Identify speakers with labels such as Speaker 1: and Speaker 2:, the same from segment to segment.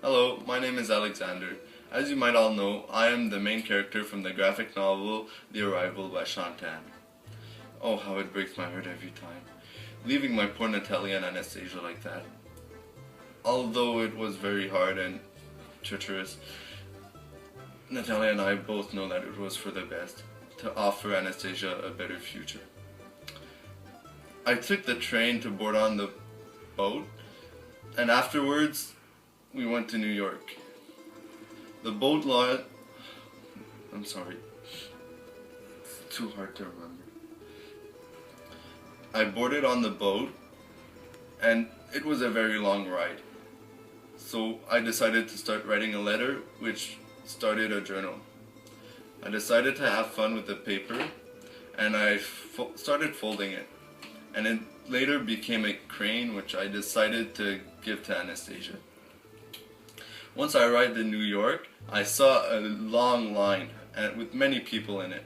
Speaker 1: Hello, my name is Alexander. As you might all know, I am the main character from the graphic novel The Arrival by Shantan. Oh, how it breaks my heart every time, leaving my poor Natalia and Anastasia like that. Although it was very hard and treacherous, Natalia and I both know that it was for the best, to offer Anastasia a better future. I took the train to board on the boat, and afterwards we went to New York. The boat lot... I'm sorry. It's too hard to remember. I boarded on the boat, and it was a very long ride. So I decided to start writing a letter, which started a journal. I decided to have fun with the paper, and I started folding it. And it later became a crane, which I decided to give to Anastasia. Once I arrived in New York, I saw a long line with many people in it.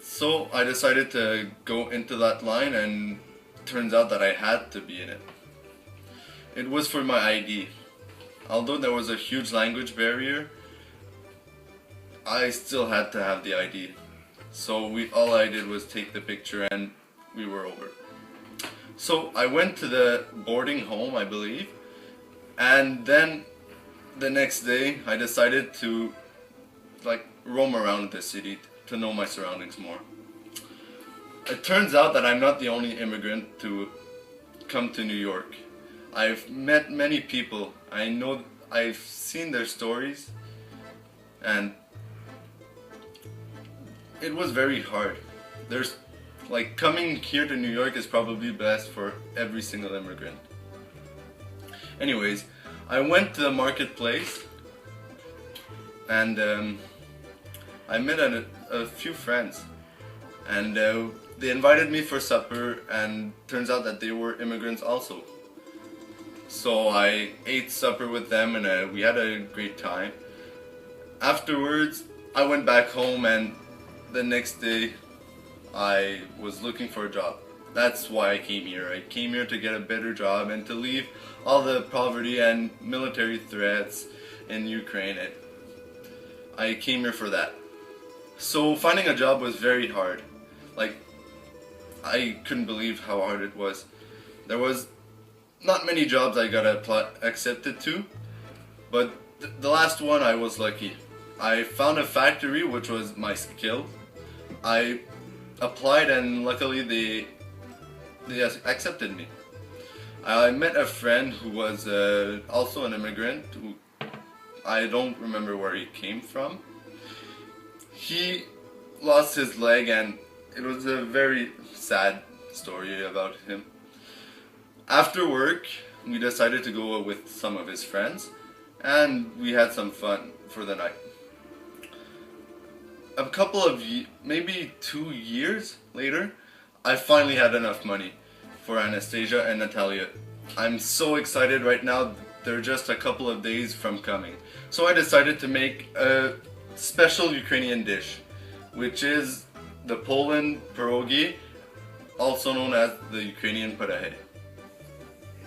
Speaker 1: So I decided to go into that line, and it turns out that I had to be in it. It was for my ID. Although there was a huge language barrier, I still had to have the ID. So all I did was take the picture and we were over. So I went to the boarding home, I believe, and then the next day I decided to roam around the city to know my surroundings more. It turns out that I'm not the only immigrant to come to New York. I've met many people. I've seen their stories, and it was very hard. Coming here to New York is probably best for every single immigrant. Anyways, I went to the marketplace, and I met a few friends, and they invited me for supper, and turns out that they were immigrants also. So I ate supper with them, and we had a great time. Afterwards, I went back home, and the next day I was looking for a job. That's why I came here. I came here to get a better job and to leave all the poverty and military threats in Ukraine. I came here for that. So finding a job was very hard. I couldn't believe how hard it was. There was not many jobs I got accepted to, but the last one I was lucky. I found a factory which was my skill. I applied, and luckily they accepted me. I met a friend who was also an immigrant. I don't remember where he came from. He lost his leg, and it was a very sad story about him. After work, we decided to go with some of his friends, and we had some fun for the night. A couple of maybe 2 years later, I finally had enough money for Anastasia and Natalia. I'm so excited right now. They're just a couple of days from coming. So I decided to make a special Ukrainian dish, which is the Poland pierogi, also known as the Ukrainian padahe.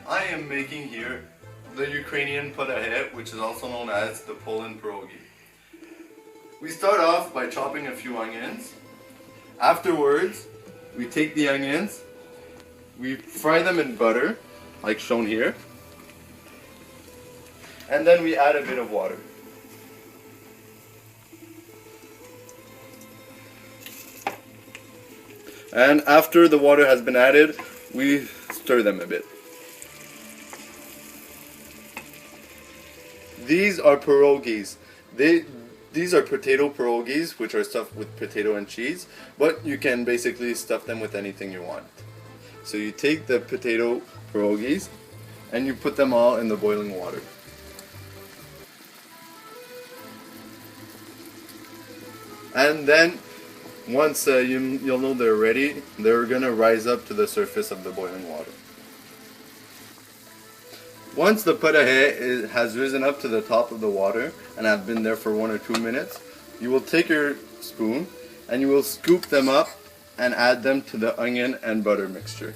Speaker 1: I am making here the Ukrainian padahe, which is also known as the Poland pierogi. We start off by chopping a few onions. Afterwards, we take the onions, we fry them in butter, like shown here, and then we add a bit of water. And after the water has been added, we stir them a bit. These are pierogies. These are potato pierogies, which are stuffed with potato and cheese, but you can basically stuff them with anything you want. So you take the potato pierogies and you put them all in the boiling water. And then once you'll know they're ready, they're gonna rise up to the surface of the boiling water. Once the padahe has risen up to the top of the water and have been there for 1 or 2 minutes, you will take your spoon and you will scoop them up and add them to the onion and butter mixture.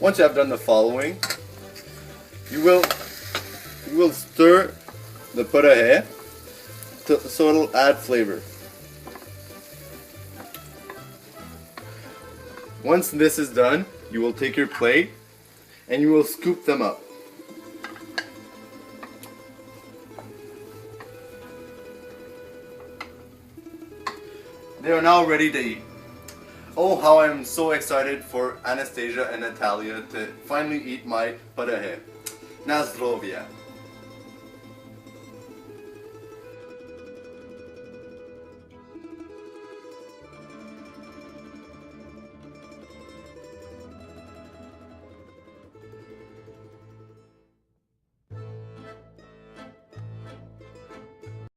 Speaker 1: Once you have done the following, you will stir the potaje so it'll add flavor. Once this is done, you will take your plate and you will scoop them up. They are now ready to eat. Oh, how I'm so excited for Anastasia and Natalia to finally eat my potaje. Na zdrowie.